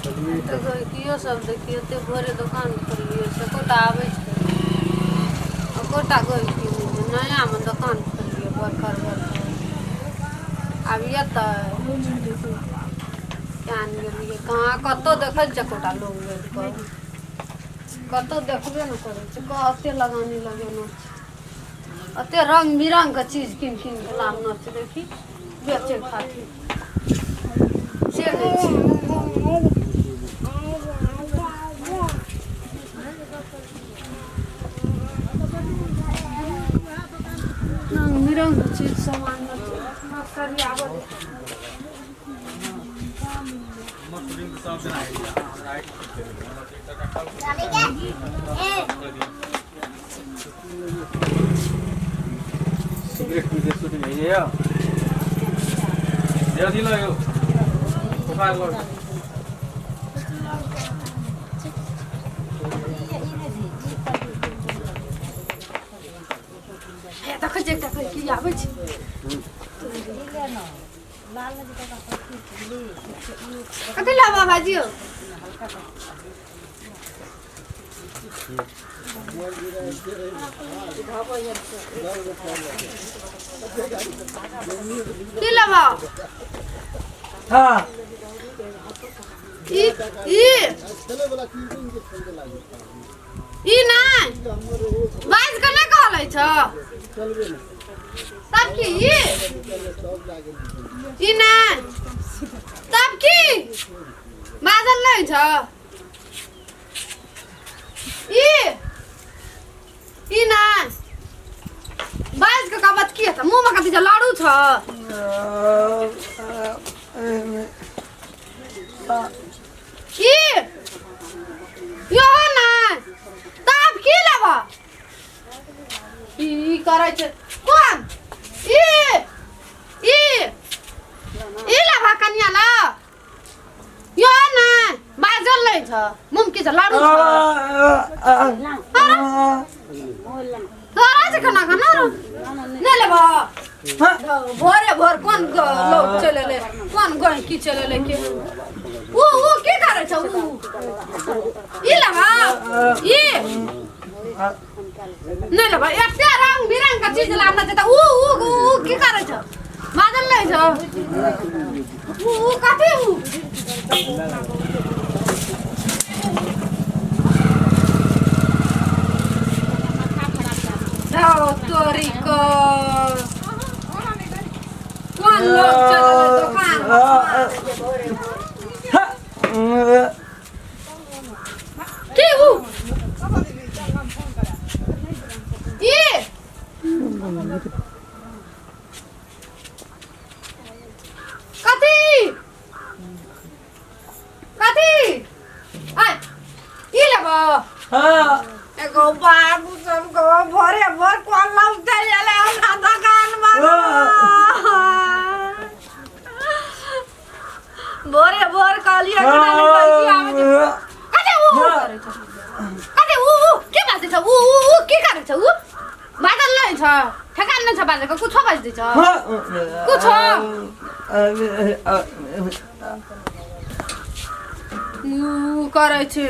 देखो कियो सब देखियो ते भोरे दुकान खोलियो से कोटा आवे छै कोटा गई की नया में दुकान खोलियो बरकर अब येतै जान गेलिए कहाँ कतो देखै छै कोटा लोग गेल पर कतो देखबे न करे छै कते लगानी लगेनो छै अते रंग बिरंग के चीज किन किन के लानो छै देखी बेचे खातिर से दै छै रंग बिरंग के चीज सामान करिया सिगरेट पीते सुते नहीं है यार दिला यो उठा लो ए तक जे तक की आबै छै कथी लाबा बाजियो की लाबा हाँ ई नहीं बाइस के नहीं कहले छ तब की ई नहीं तब की बादल नहीं छ ई नहीं बाइस के काबत की है मुंह में कथि छ लाडू छ ई यो नहीं तब की लेबा ई करे छै कोन ई लेबा कनिया ला यो नहीं बाजल नहीं छ मुंह की छ लाडू छ तोरा से खाना खाना नहीं लेबा भोरे भोर कौन लोग चले ले कौन गई की चले ले के वो की करे छ वो ई लेबा ई नहीं लेबा एते रंग बिरंग का चीज लाना छै त ऊ की करे छ बादल नहीं छ ऊ कथि ऊ जाओ तोरी को कौन लोग चले दुकान की ऊ ये कथी आय ई लेबा हाँ एगो बाबू सब को भोरे भोर कौन लोग चले ले हमरा दुकान में भोरे भोर कहलिए कि नहीं पैसा आवे कथी ऊ करे छ कथी ऊ की बात छ ऊ की करे छ ऊ बादल नहीं छ ठेकान नहीं छ बाजे को कुछ बाज दै छ कुछ ऊ करे छै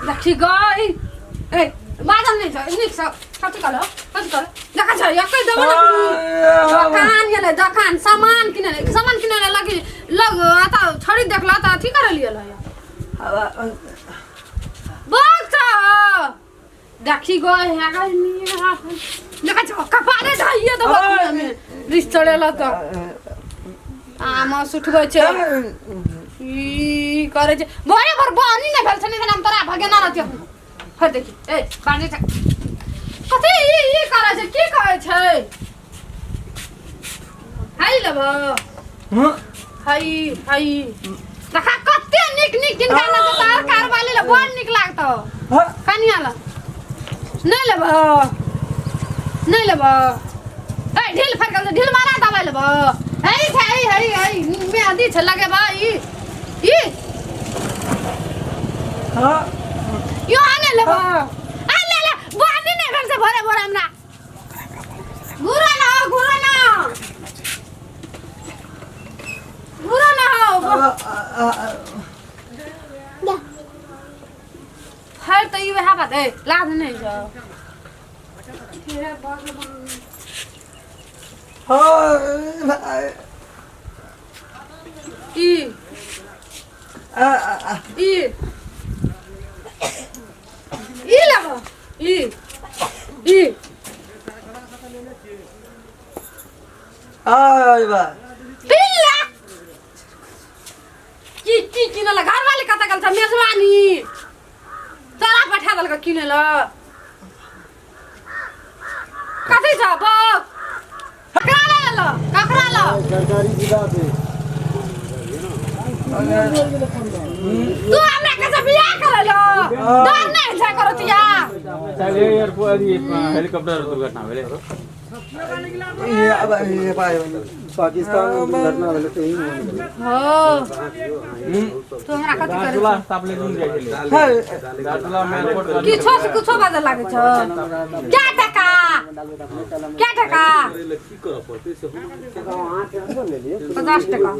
देखी गई ए बादल नहीं छ निक छ कथी कहलो देखा छ एकै देबो न दुकान गेले दुकान सामान किने लगी लग आता छोड़ी देखला त अथी करे लियल है बक छ देखी गई है गई देखा छ कपाले धइए देबो में रिस चढ़ेला त आमा सुठबै छ ई करे छ भोरे भोर बनी न भेल छनी हम तोरा भगे न रहतियो ह देखी ए बाजे छ कथी ई करे छ की कहै छै हाय लेबो हाय देखा कते निक जिनका न तार कारवाली ले बड़ निक लागतो कनिया ला नहीं लेबो ए ढील फरकल ढील मारा दबाई लेबो हई में आदि छ लगे बा ई हाँ यो आने लेबो आ ले बांधी नहीं घर से भरे हमरा घुरा ना ए लाज नहीं छ हे भगवान हाँ ई ई ई लगा ई ई बा पिल्ला की किनला घर वाले कता गल छ मेजबानी तरा पठा दल का किनेला कथि छ बा ककरा ल सरकारी जिला पे तू हमरा के बियाह करलो डर नहीं छ करतिया साले एयरपोर्ट हेलीकॉप्टर दुर्घटना भेले ये पाए पाकिस्तान में दुर्घटना भेले तो ही हो तू हमरा कथि करे गाजुला तापले जुन जाइले गाजुला में एयरपोर्ट किछो से कुछो बाजे लागे छ क्या टका क्या टका 50 टका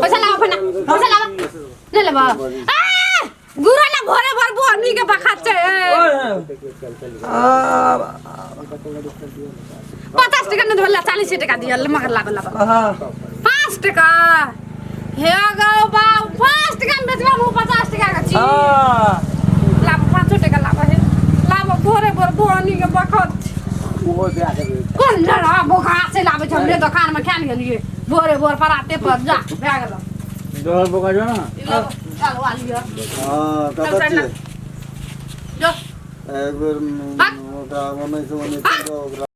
पैसा लाओ पैसा लाओ ले लेबा गुरा ना भरे भर बोनी के बखात छे 50 टका न धोला 40 टका दियल मगर लाबा लाबा 5 टका हे गो बा 5 टका में बेचबा मु 50 टका का छी लाबा 5 टका लाबा हे लाबा भरे भर बोनी के बखात कौन जरा बोखा से लाबे छ हमरे दुकान में खान गेलिए भोरे भोर पराते पर जा भए गेल डर बोका जो ना चलो आ लियो हां कता छी जो एक बेर ओकरा मने से